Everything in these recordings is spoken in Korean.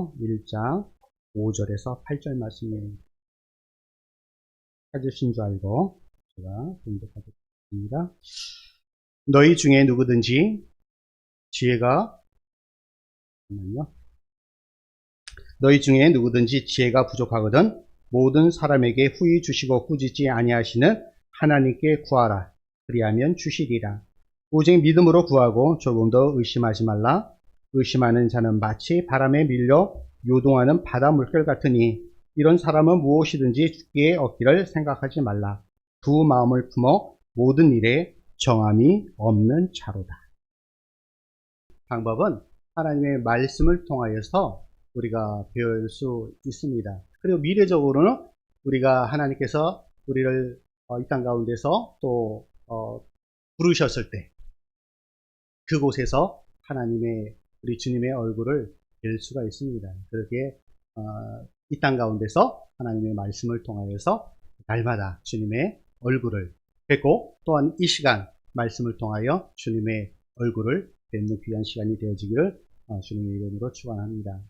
베드로 1장 5절에서 8절 말씀을 찾으신 줄 알고 제가 공독하겠습니다. 너희 중에 누구든지 지혜가 부족하거든 모든 사람에게 후히 주시고 꾸짖지 아니하시는 하나님께 구하라. 그리하면 주시리라. 오직 믿음으로 구하고 조금 더 의심하지 말라. 의심하는 자는 마치 바람에 밀려 요동하는 바다 물결 같으니 이런 사람은 무엇이든지 주께 얻기를 생각하지 말라. 두 마음을 품어 모든 일에 정함이 없는 자로다. 방법은 하나님의 말씀을 통하여서 우리가 배울 수 있습니다. 그리고 미래적으로는 우리가 하나님께서 우리를 이 땅 가운데서 또 부르셨을 때 그곳에서 우리 주님의 얼굴을 뵐 수가 있습니다. 그렇게 이 땅 가운데서 하나님의 말씀을 통하여서 날마다 주님의 얼굴을 뵙고 또한 이 시간 말씀을 통하여 주님의 얼굴을 뵙는 귀한 시간이 되어지기를 주님의 이름으로 축원합니다.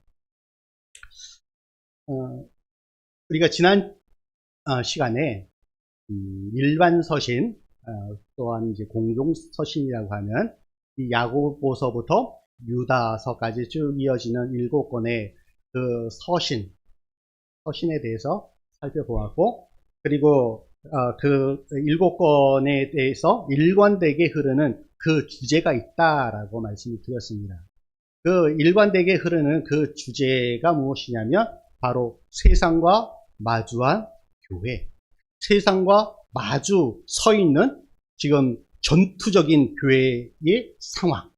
우리가 지난 시간에 일반 서신 또한 이제 공동 서신이라고 하면 이 야고보서부터 유다서까지 쭉 이어지는 7권의 그 서신에 대해서 살펴보았고, 그리고 그 7권에 대해서 일관되게 흐르는 그 주제가 있다라고 말씀을 드렸습니다. 그 일관되게 흐르는 그 주제가 무엇이냐면 바로 세상과 마주한 교회, 세상과 마주 서 있는 지금 전투적인 교회의 상황에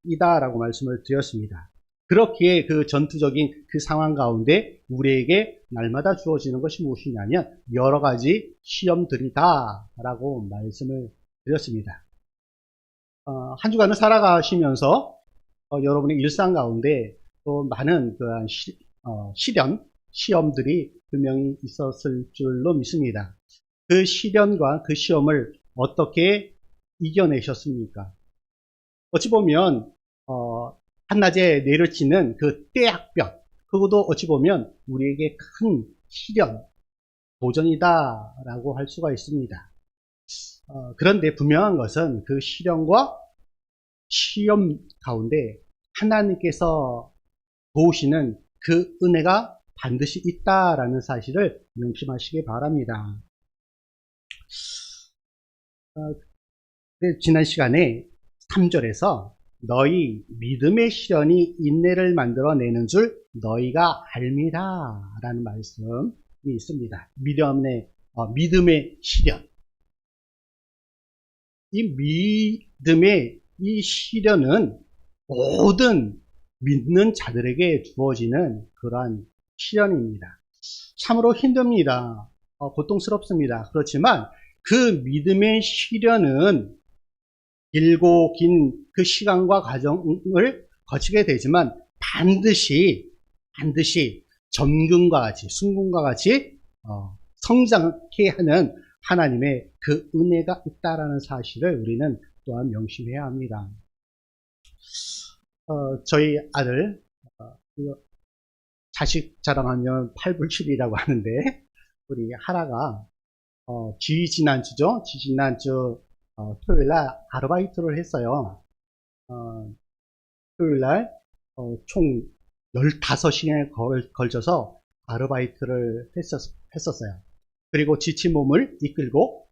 이다라고 말씀을 드렸습니다. 그렇기에 그 전투적인 그 상황 가운데 우리에게 날마다 주어지는 것이 무엇이냐면 여러 가지 시험들이다 라고 말씀을 드렸습니다. 한 주간을 살아가시면서 여러분의 일상 가운데 또 많은 그런 시험들이 분명히 있었을 줄로 믿습니다. 그 시련과 그 시험을 어떻게 이겨내셨습니까? 어찌 보면 한낮에 내려치는 그 떼약볕, 그것도 어찌 보면 우리에게 큰 시련, 도전이다라고 할 수가 있습니다. 그런데 분명한 것은 그 시련과 시험 가운데 하나님께서 도우시는 그 은혜가 반드시 있다라는 사실을 명심하시기 바랍니다. 지난 시간에 3절에서 너희 믿음의 시련이 인내를 만들어내는 줄 너희가 알미라 라는 말씀이 있습니다. 믿음의 시련. 이 믿음의 이 시련은 모든 믿는 자들에게 주어지는 그러한 시련입니다. 참으로 힘듭니다. 고통스럽습니다. 그렇지만 그 믿음의 시련은 길고 긴 그 시간과 과정을 거치게 되지만 반드시 전근과 같이 순금과 같이 성장케 하는 하나님의 그 은혜가 있다라는 사실을 우리는 또한 명심해야 합니다. 저희 아들 자식 자랑하면 팔불출이라고 하는데 우리 하라가 지지난주 토요일날 아르바이트를 했어요. 토요일날 총 15시간에 걸쳐서 아르바이트를 했었어요. 그리고 지친 몸을 이끌고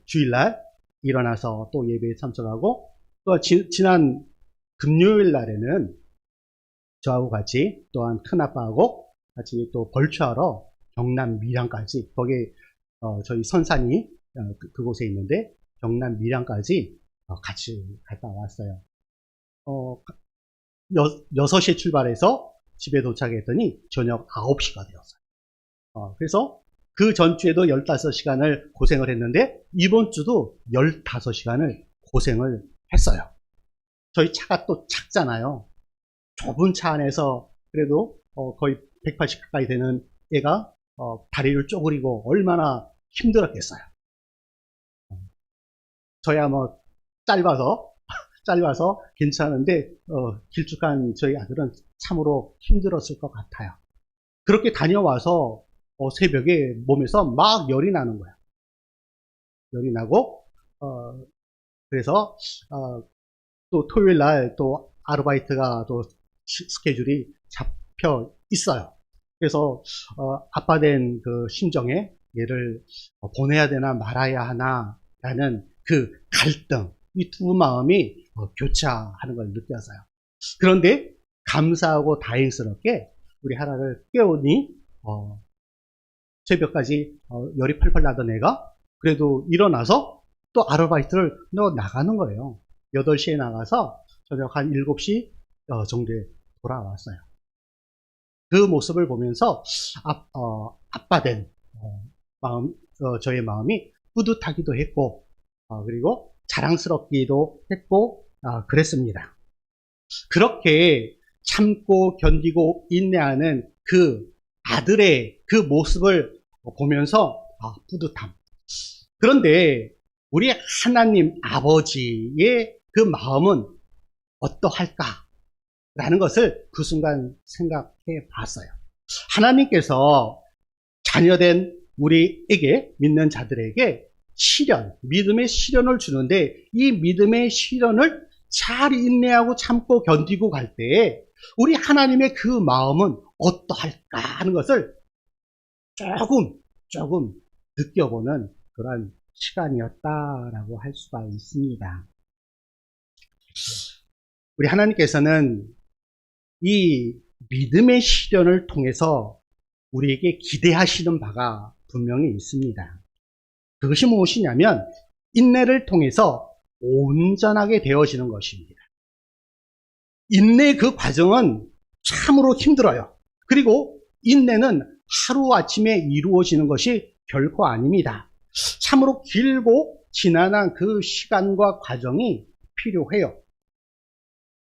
주일날 일어나서 또 예배에 참석하고 또 지난 금요일 날에는 저하고 같이 또한 큰아빠하고 같이 또 벌초하러 경남 밀양까지, 거기에 저희 선산이 그곳에 있는데 경남 밀양까지 같이 갔다 왔어요. 6시에 출발해서 집에 도착했더니 저녁 9시가 되었어요. 그래서 그 전주에도 15시간을 고생을 했는데 이번 주도 15시간을 고생을 했어요. 저희 차가 또 작잖아요. 좁은 차 안에서 그래도 거의 180 가까이 되는 애가 다리를 쪼그리고 얼마나 힘들었겠어요. 저야 뭐 짧아서 괜찮은데 길쭉한 저희 아들은 참으로 힘들었을 것 같아요. 그렇게 다녀와서 새벽에 몸에서 막 열이 나는 거야. 열이 나고 그래서 또 토요일 날 또 아르바이트가 또 스케줄이 잡혀 있어요. 그래서 아빠 된 그 심정에 얘를 보내야 되나 말아야 하나 라는 그 갈등, 이 두 마음이 교차하는 걸 느꼈어요. 그런데 감사하고 다행스럽게 우리 하나를 깨우니 새벽까지 열이 펄펄 나던 애가 그래도 일어나서 또 아르바이트를 나가는 거예요. 8시에 나가서 저녁 한 7시 정도에 돌아왔어요. 그 모습을 보면서 아빠 된 마음, 저의 마음이 뿌듯하기도 했고 그리고 자랑스럽기도 했고 그랬습니다. 그렇게 참고 견디고 인내하는 그 아들의 그 모습을 보면서 뿌듯함. 그런데 우리 하나님 아버지의 그 마음은 어떠할까라는 것을 그 순간 생각해 봤어요. 하나님께서 자녀된 우리에게, 믿는 자들에게 시련, 믿음의 시련을 주는데 이 믿음의 시련을 잘 인내하고 참고 견디고 갈 때에 우리 하나님의 그 마음은 어떠할까 하는 것을 조금 느껴보는 그런 시간이었다라고 할 수가 있습니다. 우리 하나님께서는 이 믿음의 시련을 통해서 우리에게 기대하시는 바가 분명히 있습니다. 그것이 무엇이냐면 인내를 통해서 온전하게 되어지는 것입니다. 인내 그 과정은 참으로 힘들어요. 그리고 인내는 하루아침에 이루어지는 것이 결코 아닙니다. 참으로 길고 지난한 그 시간과 과정이 필요해요.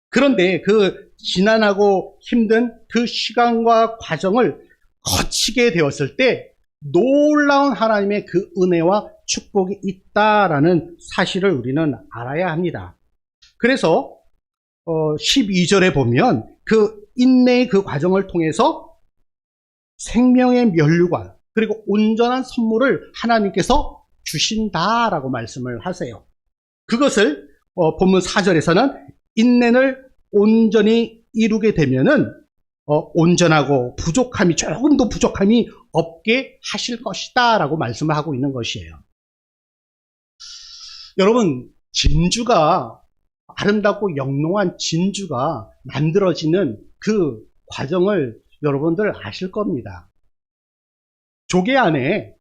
그런데 그 지난하고 힘든 그 시간과 과정을 거치게 되었을 때 놀라운 하나님의 그 은혜와 축복이 있다라는 사실을 우리는 알아야 합니다. 그래서 12절에 보면 그 인내의 그 과정을 통해서 생명의 면류관 그리고 온전한 선물을 하나님께서 주신다라고 말씀을 하세요. 그것을 본문 4절에서는 인내를 온전히 이루게 되면은 온전하고 조금도 부족함이 없게 하실 것이다 라고 말씀을 하고 있는 것이에요. 여러분, 진주가 아름답고 영롱한 진주가 만들어지는 그 과정을 여러분들 아실 겁니다. 조개 안에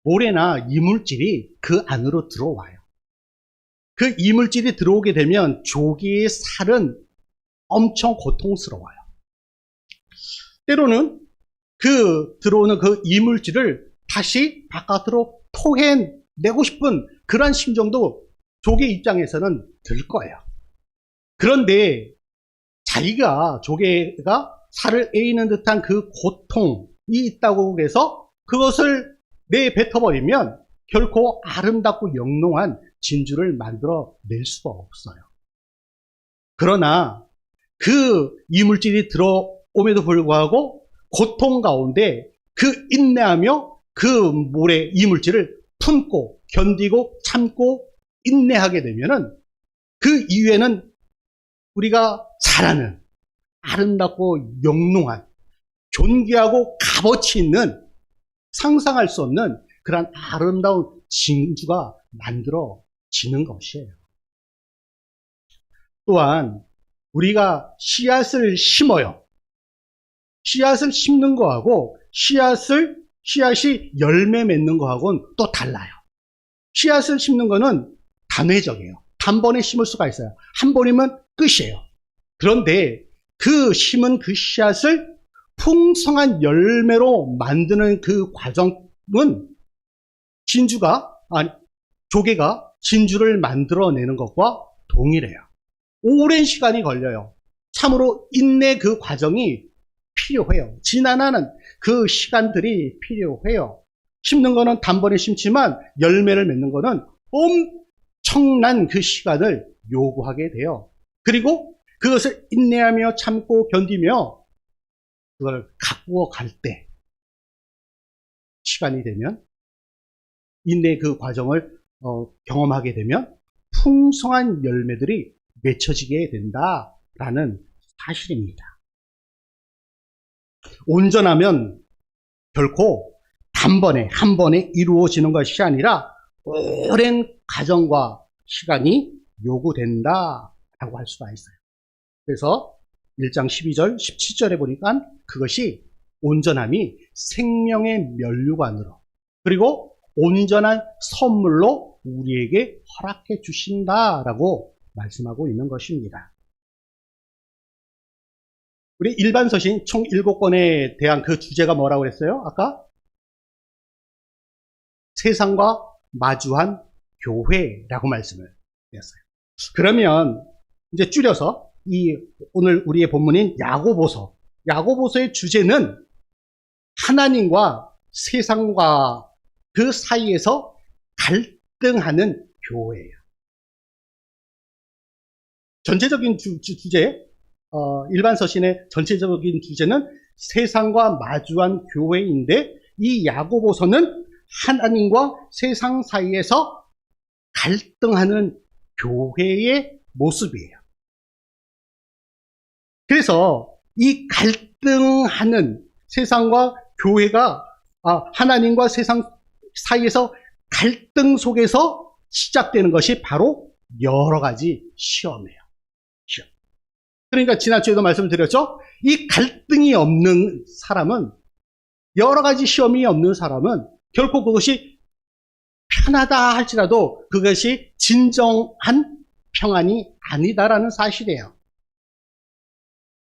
모래나 이물질이 그 안으로 들어와요. 그 이물질이 들어오게 되면 조개의 살은 엄청 고통스러워요. 때로는 그 들어오는 그 이물질을 다시 바깥으로 토해내고 싶은 그런 심정도 조개 입장에서는 들 거예요. 그런데 조개가 살을 에이는 듯한 그 고통이 있다고 해서 그것을 내뱉어버리면 결코 아름답고 영롱한 진주를 만들어낼 수가 없어요. 그러나 그 이물질이 들어옴에도 불구하고 고통 가운데 그 인내하며 그 모래 이물질을 품고 견디고 참고 인내하게 되면은 그 이후에는 우리가 잘 아는 아름답고 영롱한 존귀하고 값어치 있는 상상할 수 없는 그런 아름다운 진주가 만들어지는 것이에요. 또한 우리가 씨앗을 심어요. 씨앗을 심는 거하고 씨앗이 열매 맺는 거하고는 또 달라요. 씨앗을 심는 거는 단회적이에요. 단번에 심을 수가 있어요. 한 번이면 끝이에요. 그런데 그 심은 그 씨앗을 풍성한 열매로 만드는 그 과정은 조개가 진주를 만들어내는 것과 동일해요. 오랜 시간이 걸려요. 참으로 인내 그 과정이 필요해요. 지난하는 그 시간들이 필요해요. 심는 거는 단번에 심지만 열매를 맺는 거는 엄청난 그 시간을 요구하게 돼요. 그리고 그것을 인내하며 참고 견디며 그걸 가꾸어 갈 때, 시간이 되면, 인내의 그 과정을 경험하게 되면 풍성한 열매들이 맺혀지게 된다라는 사실입니다. 온전하면 결코 단번에 한 번에 이루어지는 것이 아니라 오랜 과정과 시간이 요구된다라고 할 수가 있어요. 그래서 1장 12절, 17절에 보니까 그것이 온전함이 생명의 면류관으로 그리고 온전한 선물로 우리에게 허락해 주신다라고 말씀하고 있는 것입니다. 우리 일반 서신 총 7권에 대한 그 주제가 뭐라고 했어요? 아까? 세상과 마주한 교회라고 말씀을 드렸어요. 그러면 이제 줄여서 오늘 우리의 본문인 야고보서의 주제는 하나님과 세상과 그 사이에서 갈등하는 교회예요. 전체적인 주제, 일반 서신의 전체적인 주제는 세상과 마주한 교회인데 이 야고보서는 하나님과 세상 사이에서 갈등하는 교회의 모습이에요. 그래서 이 갈등하는 세상과 교회가 하나님과 세상 사이에서 갈등 속에서 시작되는 것이 바로 여러 가지 시험이에요. 시험. 그러니까 지난주에도 말씀드렸죠. 이 갈등이 없는 사람은, 여러 가지 시험이 없는 사람은 결코 그것이 편하다 할지라도 그것이 진정한 평안이 아니다라는 사실이에요.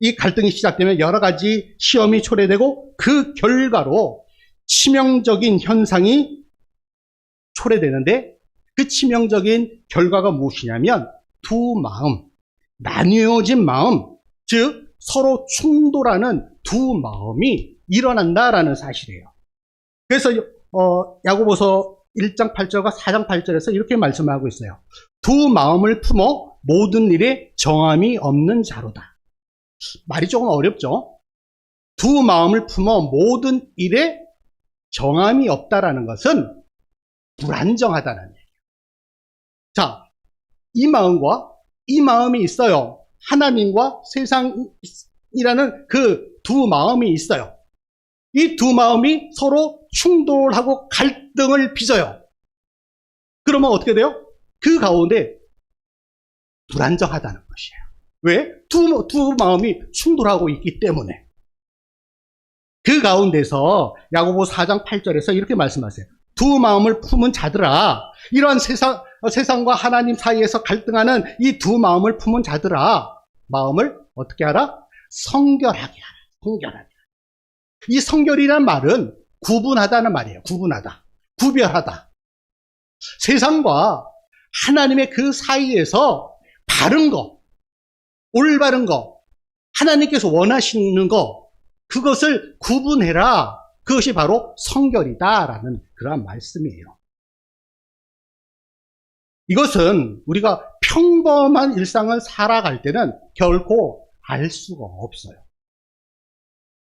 이 갈등이 시작되면 여러 가지 시험이 초래되고 그 결과로 치명적인 현상이 초래되는데 그 치명적인 결과가 무엇이냐면 두 마음, 나뉘어진 마음, 즉 서로 충돌하는 두 마음이 일어난다라는 사실이에요. 그래서 야고보서 1장 8절과 4장 8절에서 이렇게 말씀하고 있어요. 두 마음을 품어 모든 일에 정함이 없는 자로다. 말이 조금 어렵죠? 두 마음을 품어 모든 일에 정함이 없다라는 것은 불안정하다는 얘기예요. 자, 이 마음과 이 마음이 있어요. 하나님과 세상이라는 그 두 마음이 있어요. 이 두 마음이 서로 충돌하고 갈등을 빚어요. 그러면 어떻게 돼요? 그 가운데 불안정하다는 것이에요. 왜? 두 마음이 충돌하고 있기 때문에. 그 가운데서 야고보 4장 8절에서 이렇게 말씀하세요. 두 마음을 품은 자들아, 이러한 세상과 하나님 사이에서 갈등하는 이 두 마음을 품은 자들아, 마음을 어떻게 하라? 성결하게 하라. 성결하게. 이 성결이란 말은 구분하다는 말이에요. 구분하다. 구별하다. 세상과 하나님의 그 사이에서 바른 거, 올바른 거, 하나님께서 원하시는 거, 그것을 구분해라. 그것이 바로 성결이다라는 그러한 말씀이에요. 이것은 우리가 평범한 일상을 살아갈 때는 결코 알 수가 없어요.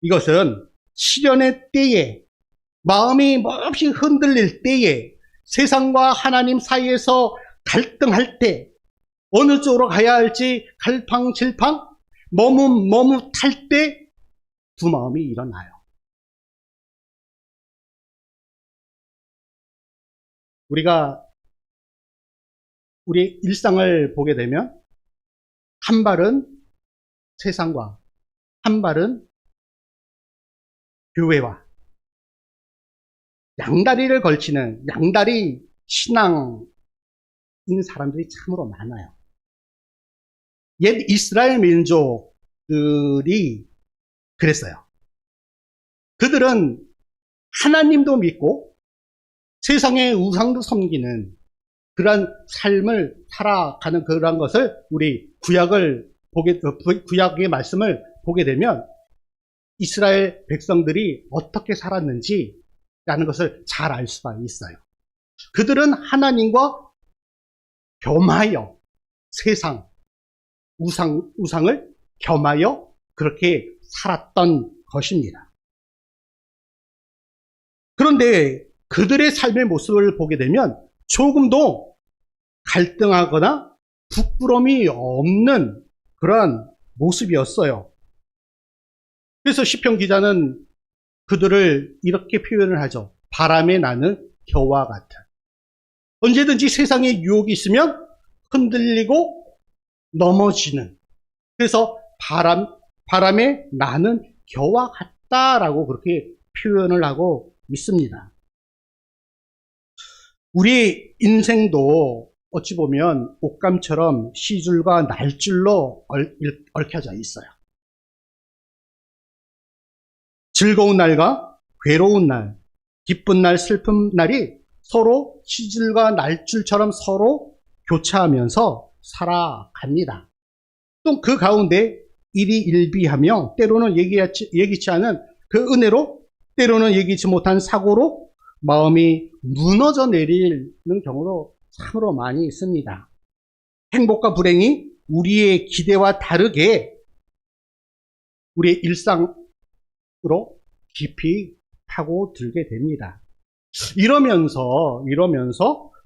이것은 시련의 때에, 마음이 몹시 흔들릴 때에, 세상과 하나님 사이에서 갈등할 때, 어느 쪽으로 가야 할지 갈팡질팡, 머뭇머뭇할 때 두 마음이 일어나요. 우리가 우리 일상을 보게 되면 한 발은 세상과 한 발은 교회와 양다리를 걸치는 양다리 신앙인 사람들이 참으로 많아요. 옛 이스라엘 민족들이 그랬어요. 그들은 하나님도 믿고 세상의 우상도 섬기는 그러한 삶을 살아가는 그러한 것을 우리 구약의 말씀을 보게 되면 이스라엘 백성들이 어떻게 살았는지라는 것을 잘 알 수가 있어요. 그들은 하나님과 겸하여 세상, 우상을 겸하여 그렇게 살았던 것입니다. 그런데 그들의 삶의 모습을 보게 되면 조금도 갈등하거나 부끄러움이 없는 그런 모습이었어요. 그래서 시편 기자는 그들을 이렇게 표현을 하죠. 바람에 나는 겨와 같은. 언제든지 세상에 유혹이 있으면 흔들리고 넘어지는. 그래서 바람에 나는 겨와 같다라고 그렇게 표현을 하고 있습니다. 우리 인생도 어찌 보면 옷감처럼 시줄과 날줄로 얽혀져 있어요. 즐거운 날과 괴로운 날, 기쁜 날, 슬픈 날이 서로 시줄과 날줄처럼 서로 교차하면서 살아갑니다. 또 그 가운데 일희일비하며 때로는 예기치 않은 그 은혜로 때로는 예기치 못한 사고로 마음이 무너져 내리는 경우도 참으로 많이 있습니다. 행복과 불행이 우리의 기대와 다르게 우리의 일상으로 깊이 파고들게 됩니다. 이러면서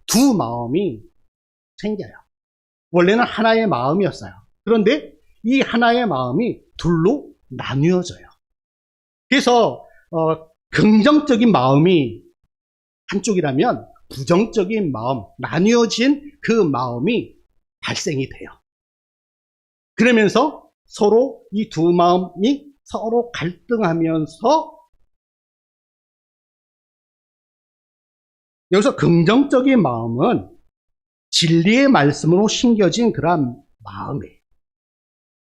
두 마음이 생겨요. 원래는 하나의 마음이었어요. 그런데 이 하나의 마음이 둘로 나뉘어져요. 그래서 긍정적인 마음이 한쪽이라면 부정적인 마음, 나뉘어진 그 마음이 발생이 돼요. 그러면서 서로 이 두 마음이 서로 갈등하면서 여기서 긍정적인 마음은 진리의 말씀으로 심겨진 그런 마음이에요.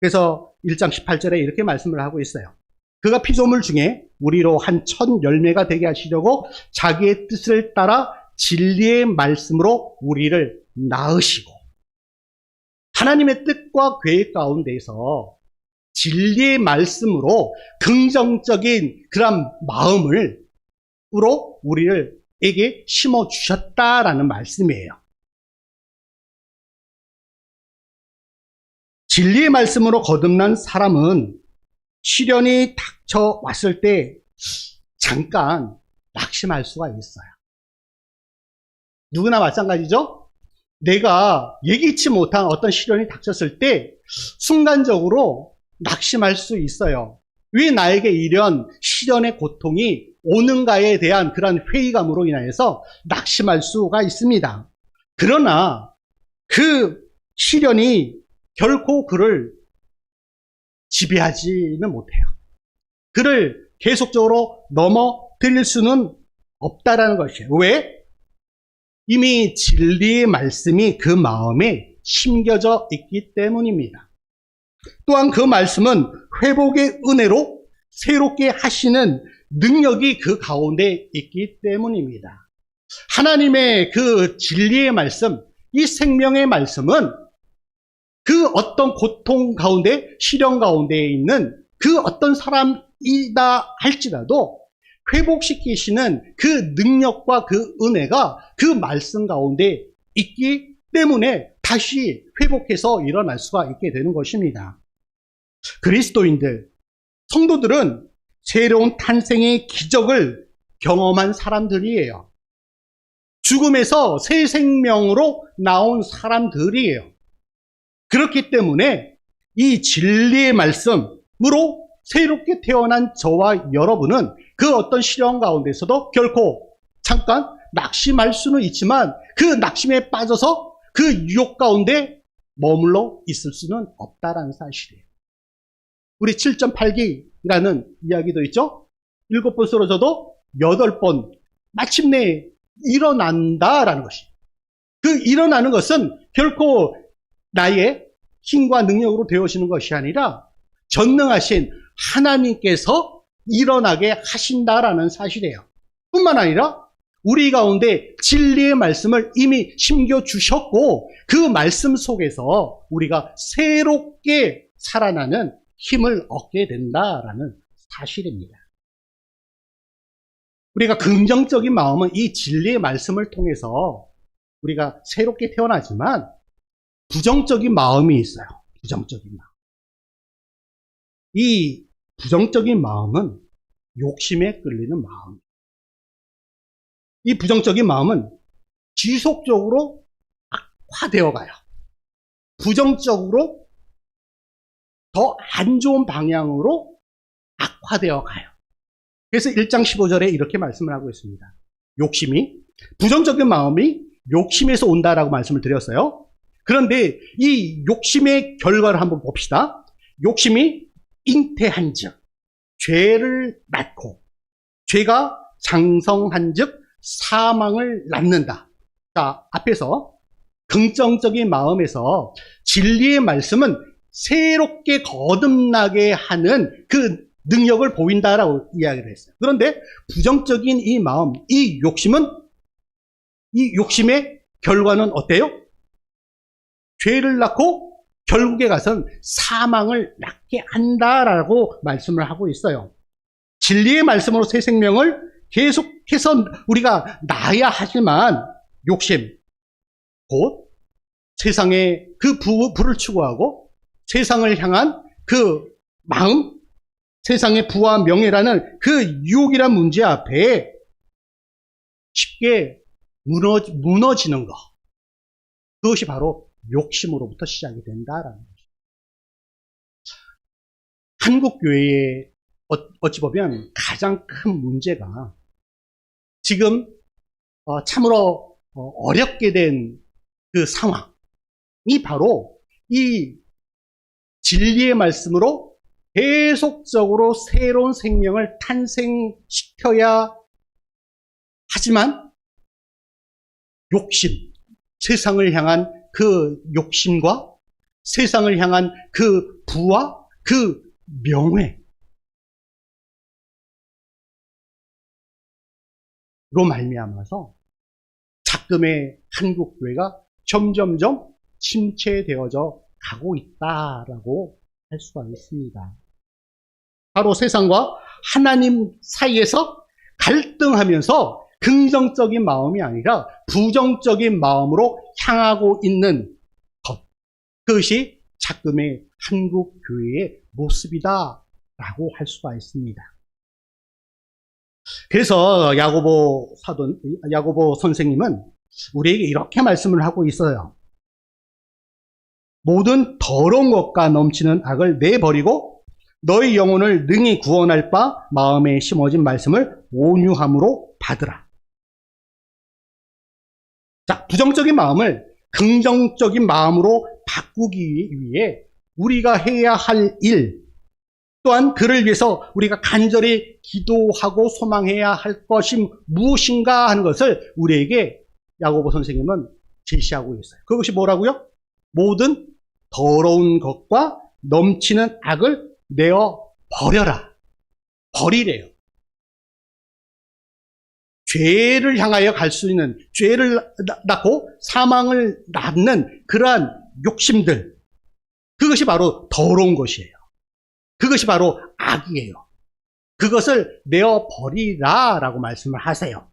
그래서 1장 18절에 이렇게 말씀을 하고 있어요. 그가 피조물 중에 우리로 한 첫 열매가 되게 하시려고 자기의 뜻을 따라 진리의 말씀으로 우리를 낳으시고, 하나님의 뜻과 계획 가운데서 진리의 말씀으로 긍정적인 그런 마음으로 우리에게 심어주셨다라는 말씀이에요. 진리의 말씀으로 거듭난 사람은 시련이 닥쳐왔을 때 잠깐 낙심할 수가 있어요. 누구나 마찬가지죠? 내가 예기치 못한 어떤 시련이 닥쳤을 때 순간적으로 낙심할 수 있어요. 왜 나에게 이런 시련의 고통이 오는가에 대한 그런 회의감으로 인하여서 낙심할 수가 있습니다. 그러나 그 시련이 결코 그를 지배하지는 못해요. 그를 계속적으로 넘어뜨릴 수는 없다라는 것이에요. 왜? 이미 진리의 말씀이 그 마음에 심겨져 있기 때문입니다. 또한 그 말씀은 회복의 은혜로 새롭게 하시는 능력이 그 가운데 있기 때문입니다. 하나님의 그 진리의 말씀, 이 생명의 말씀은 그 어떤 고통 가운데, 시련 가운데 있는 그 어떤 사람이다 할지라도 회복시키시는 그 능력과 그 은혜가 그 말씀 가운데 있기 때문에 다시 회복해서 일어날 수가 있게 되는 것입니다. 그리스도인들, 성도들은 새로운 탄생의 기적을 경험한 사람들이에요. 죽음에서 새 생명으로 나온 사람들이에요. 그렇기 때문에 이 진리의 말씀으로 새롭게 태어난 저와 여러분은 그 어떤 시련 가운데서도 결코 잠깐 낙심할 수는 있지만 그 낙심에 빠져서 그 유혹 가운데 머물러 있을 수는 없다라는 사실이에요. 우리 7.8기라는 이야기도 있죠. 7번 쓰러져도 8번 마침내 일어난다라는 것이. 그 일어나는 것은 결코 나의 힘과 능력으로 되어지는 것이 아니라 전능하신 하나님께서 일어나게 하신다라는 사실이에요. 뿐만 아니라 우리 가운데 진리의 말씀을 이미 심겨주셨고 그 말씀 속에서 우리가 새롭게 살아나는 힘을 얻게 된다라는 사실입니다. 우리가 긍정적인 마음은 이 진리의 말씀을 통해서 우리가 새롭게 태어나지만 부정적인 마음이 있어요. 부정적인 마음. 이 부정적인 마음은 욕심에 끌리는 마음. 이 부정적인 마음은 지속적으로 악화되어 가요. 부정적으로 더 안 좋은 방향으로 악화되어 가요. 그래서 1장 15절에 이렇게 말씀을 하고 있습니다. 욕심이, 부정적인 마음이 욕심에서 온다라고 말씀을 드렸어요. 그런데 이 욕심의 결과를 한번 봅시다. 욕심이 잉태한 즉, 죄를 낳고, 죄가 장성한 즉, 사망을 낳는다. 자, 앞에서 긍정적인 마음에서 진리의 말씀은 새롭게 거듭나게 하는 그 능력을 보인다라고 이야기를 했어요. 그런데 부정적인 이 마음, 이 욕심의 결과는 어때요? 죄를 낳고 결국에 가서는 사망을 낳게 한다라고 말씀을 하고 있어요. 진리의 말씀으로 새 생명을 계속해서 우리가 낳아야 하지만 욕심, 곧 세상의 그 부를 추구하고 세상을 향한 그 마음, 세상의 부와 명예라는 그 유혹이란 문제 앞에 쉽게 무너지는 것. 그것이 바로 욕심으로부터 시작이 된다라는 거죠. 한국교회의 어찌 보면 가장 큰 문제가 지금 참으로 어렵게 된 그 상황이 바로 이 진리의 말씀으로 계속적으로 새로운 생명을 탄생시켜야 하지만 욕심, 세상을 향한 그 욕심과 세상을 향한 그 부와 그 명예로 말미암아서 작금의 한국교회가 점점점 침체되어져 가고 있다라고 할 수가 있습니다. 바로 세상과 하나님 사이에서 갈등하면서 긍정적인 마음이 아니라 부정적인 마음으로 향하고 있는 것. 그것이 작금의 한국교회의 모습이다라고 할 수가 있습니다. 그래서 야고보 선생님은 우리에게 이렇게 말씀을 하고 있어요. 모든 더러운 것과 넘치는 악을 내버리고 너희 영혼을 능히 구원할 바 마음에 심어진 말씀을 온유함으로 받으라. 자, 부정적인 마음을 긍정적인 마음으로 바꾸기 위해 우리가 해야 할 일, 또한 그를 위해서 우리가 간절히 기도하고 소망해야 할 것이 무엇인가 하는 것을 우리에게 야고보 선생님은 제시하고 있어요. 그것이 뭐라고요? 모든 더러운 것과 넘치는 악을 내어 버려라. 버리래요. 죄를 향하여 갈 수 있는, 죄를 낳고 사망을 낳는 그러한 욕심들, 그것이 바로 더러운 것이에요. 그것이 바로 악이에요. 그것을 내어 버리라 라고 말씀을 하세요.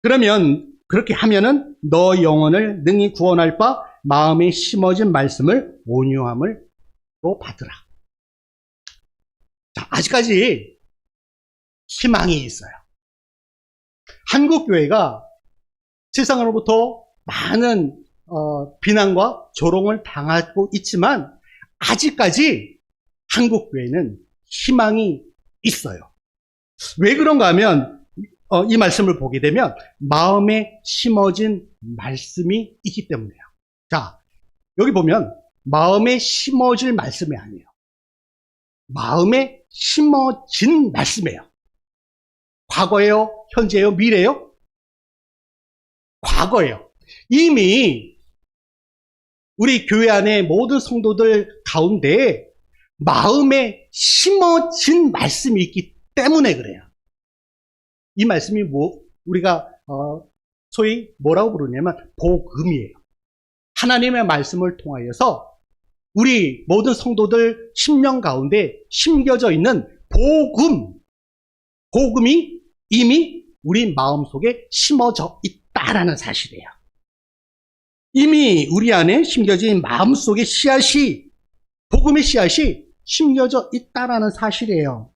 그러면 그렇게 하면은 너 영혼을 능히 구원할 바 마음에 심어진 말씀을 온유함으로 받으라. 자, 아직까지 희망이 있어요. 한국교회가 세상으로부터 많은 비난과 조롱을 당하고 있지만 아직까지 한국교회는 희망이 있어요. 왜 그런가 하면 이 말씀을 보게 되면 마음에 심어진 말씀이 있기 때문이에요. 자, 여기 보면 마음에 심어질 말씀이 아니에요. 마음에 심어진 말씀이에요. 과거예요? 현재예요? 미래예요? 과거예요. 이미 우리 교회 안에 모든 성도들 가운데 마음에 심어진 말씀이 있기 때문에 그래요. 이 말씀이 우리가 소위 뭐라고 부르냐면 복음이에요. 하나님의 말씀을 통하여서 우리 모든 성도들 심령 가운데 심겨져 있는 복음이 이미 우리 마음속에 심어져 있다라는 사실이에요. 이미 우리 안에 심겨진 마음속의 씨앗이, 복음의 씨앗이 심겨져 있다라는 사실이에요.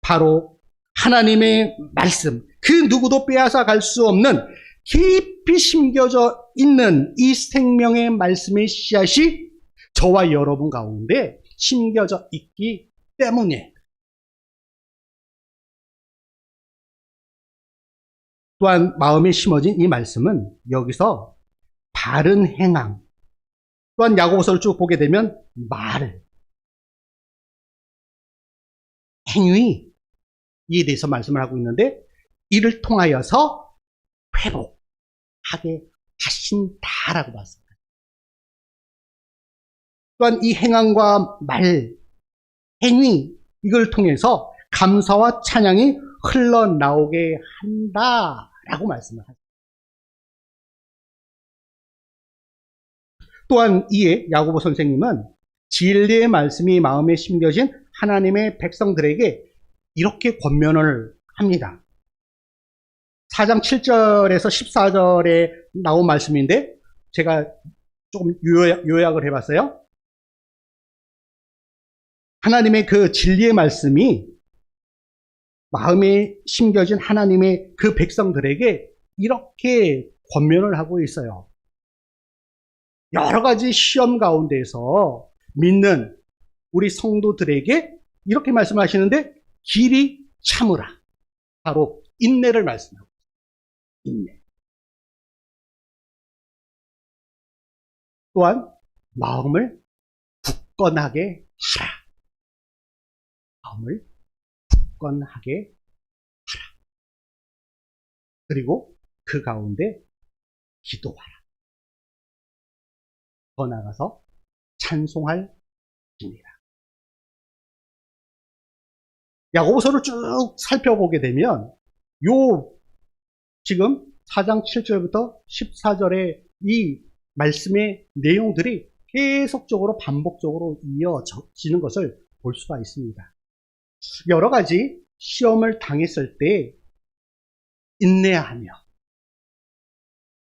바로 하나님의 말씀, 그 누구도 빼앗아 갈 수 없는 깊이 심겨져 있는 이 생명의 말씀의 씨앗이 저와 여러분 가운데 심겨져 있기 때문에, 또한 마음에 심어진 이 말씀은 여기서 바른 행함, 또한 야고보서를 쭉 보게 되면 말, 행위, 이에 대해서 말씀을 하고 있는데, 이를 통하여서 회복하게 하신다라고 봤습니다. 또한 이 행함과 말, 행위, 이걸 통해서 감사와 찬양이 흘러나오게 한다라고 말씀을 하십니다. 또한 이에 야고보 선생님은 진리의 말씀이 마음에 심겨진 하나님의 백성들에게 이렇게 권면을 합니다. 4장 7절에서 14절에 나온 말씀인데 제가 조금 요약을 해봤어요. 하나님의 그 진리의 말씀이 마음에 심겨진 하나님의 그 백성들에게 이렇게 권면을 하고 있어요. 여러 가지 시험 가운데서 믿는 우리 성도들에게 이렇게 말씀하시는데, 길이 참으라. 바로 인내를 말씀하고 있습니다. 인내. 또한 마음을 굳건하게 하라. 마음을 굳건하게 하라. 그리고 그 가운데 기도하라. 더 나아가서 찬송할 입니다. 야고보서를 쭉 살펴보게 되면 지금 4장 7절부터 14절의 이 말씀의 내용들이 계속적으로 반복적으로 이어지는 것을 볼 수가 있습니다. 여러 가지 시험을 당했을 때 인내하며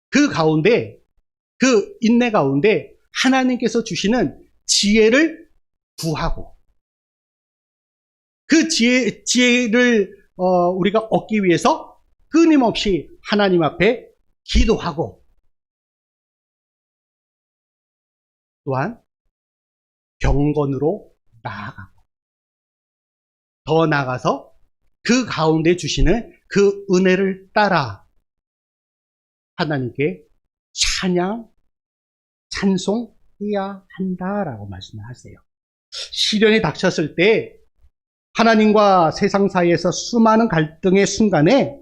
그 인내 가운데 하나님께서 주시는 지혜를 구하고, 그 지혜를 우리가 얻기 위해서 끊임없이 하나님 앞에 기도하고, 또한 경건으로 나아가고, 더 나아가서 그 가운데 주시는 그 은혜를 따라 하나님께 찬송해야 한다라고 말씀을 하세요. 시련이 닥쳤을 때 하나님과 세상 사이에서 수많은 갈등의 순간에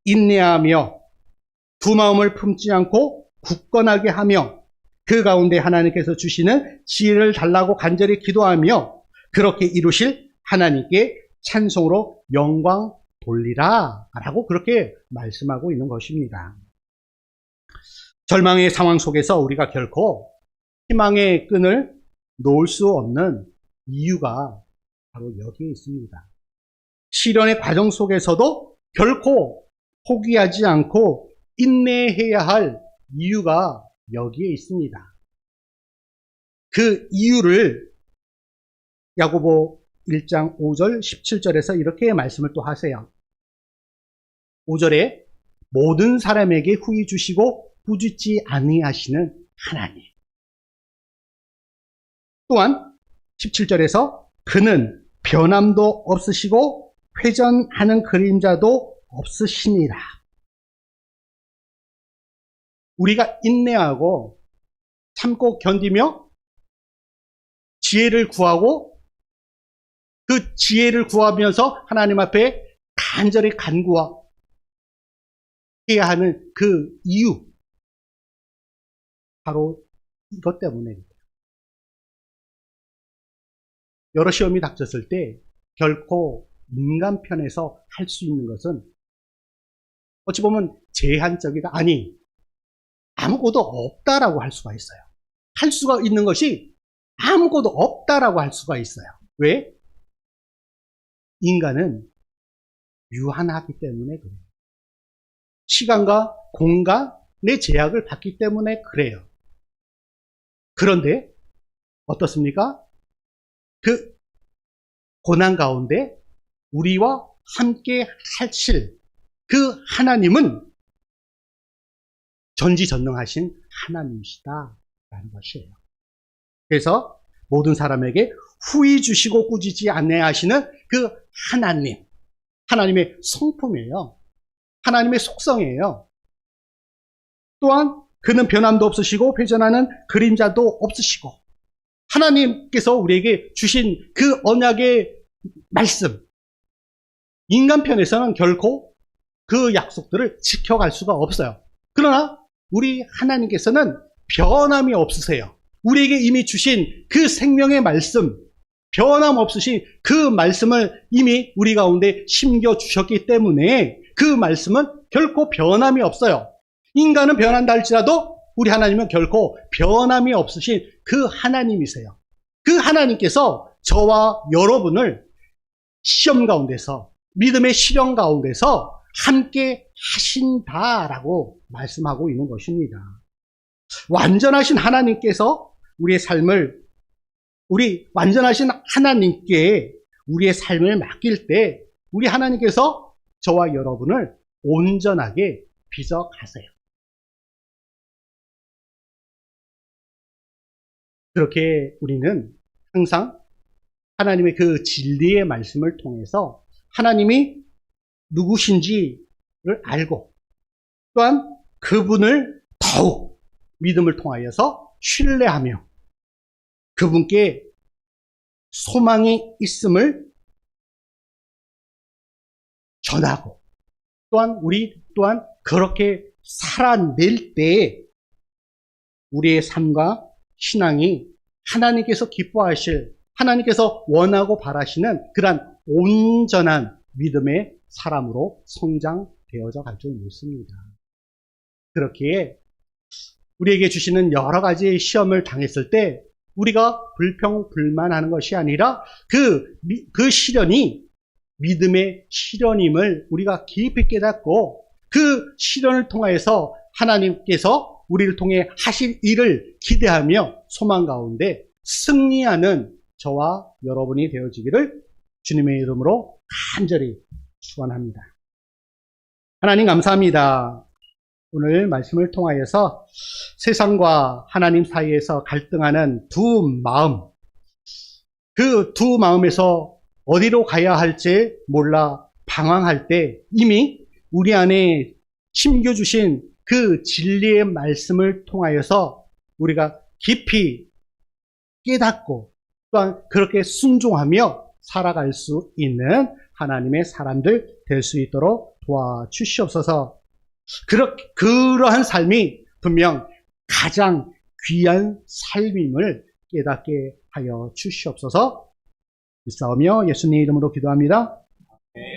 인내하며 두 마음을 품지 않고 굳건하게 하며, 그 가운데 하나님께서 주시는 지혜를 달라고 간절히 기도하며 그렇게 이루실 하나님께 찬송으로 영광 돌리라 라고 그렇게 말씀하고 있는 것입니다. 절망의 상황 속에서 우리가 결코 희망의 끈을 놓을 수 없는 이유가 바로 여기에 있습니다. 시련의 과정 속에서도 결코 포기하지 않고 인내해야 할 이유가 여기에 있습니다. 그 이유를 야고보 1장 5절 17절에서 이렇게 말씀을 또 하세요. 5절에 모든 사람에게 후히 주시고 꾸짖지 아니하시는 하나님. 또한 17절에서 그는 변함도 없으시고 회전하는 그림자도 없으시니라. 우리가 인내하고 참고 견디며 지혜를 구하고, 그 지혜를 구하면서 하나님 앞에 간절히 간구해야 하는 그 이유, 바로 이것 때문입니다. 여러 시험이 닥쳤을 때 결코 인간 편에서 할 수 있는 것은 어찌 보면 제한적이다, 아니 아무것도 없다라고 할 수가 있어요. 할 수가 있는 것이 아무것도 없다라고 할 수가 있어요. 왜? 인간은 유한하기 때문에 그래요. 시간과 공간, 내 제약을 받기 때문에 그래요. 그런데 어떻습니까? 그 고난 가운데 우리와 함께 하실 그 하나님은 전지전능하신 하나님이시다라는 것이에요. 그래서 모든 사람에게 후히 주시고 꾸짖지 아니하시는 그 하나님, 하나님의 성품이에요. 하나님의 속성이에요. 또한 그는 변함도 없으시고 회전하는 그림자도 없으시고, 하나님께서 우리에게 주신 그 언약의 말씀, 인간 편에서는 결코 그 약속들을 지켜갈 수가 없어요. 그러나 우리 하나님께서는 변함이 없으세요. 우리에게 이미 주신 그 생명의 말씀, 변함 없으신 그 말씀을 이미 우리 가운데 심겨주셨기 때문에 그 말씀은 결코 변함이 없어요. 인간은 변한다 할지라도 우리 하나님은 결코 변함이 없으신 그 하나님이세요. 그 하나님께서 저와 여러분을 시험 가운데서, 믿음의 시련 가운데서 함께 하신다라고 말씀하고 있는 것입니다. 완전하신 하나님께서 우리의 삶을, 우리 완전하신 하나님께 우리의 삶을 맡길 때 우리 하나님께서 저와 여러분을 온전하게 빚어 가세요. 그렇게 우리는 항상 하나님의 그 진리의 말씀을 통해서 하나님이 누구신지를 알고, 또한 그분을 더욱 믿음을 통하여서 신뢰하며 그분께 소망이 있음을 전하고, 또한 우리 또한 그렇게 살아낼 때 우리의 삶과 신앙이 하나님께서 기뻐하실, 하나님께서 원하고 바라시는 그러한 온전한 믿음의 사람으로 성장되어져 갈 줄 믿습니다. 그렇기에 우리에게 주시는 여러 가지 시험을 당했을 때 우리가 불평불만하는 것이 아니라 그 시련이 믿음의 시련임을 우리가 깊이 깨닫고, 그 시련을 통하여서 하나님께서 우리를 통해 하실 일을 기대하며 소망 가운데 승리하는 저와 여러분이 되어지기를 주님의 이름으로 간절히 축원합니다. 하나님 감사합니다. 오늘 말씀을 통하여서 세상과 하나님 사이에서 갈등하는 두 마음, 그 두 마음에서 어디로 가야 할지 몰라 방황할 때 이미 우리 안에 심겨주신 그 진리의 말씀을 통하여서 우리가 깊이 깨닫고 또한 그렇게 순종하며 살아갈 수 있는 하나님의 사람들 될 수 있도록 도와주시옵소서. 그러한 삶이 분명 가장 귀한 삶임을 깨닫게 하여 주시옵소서. 싸우며 예수님 이름으로 기도합니다.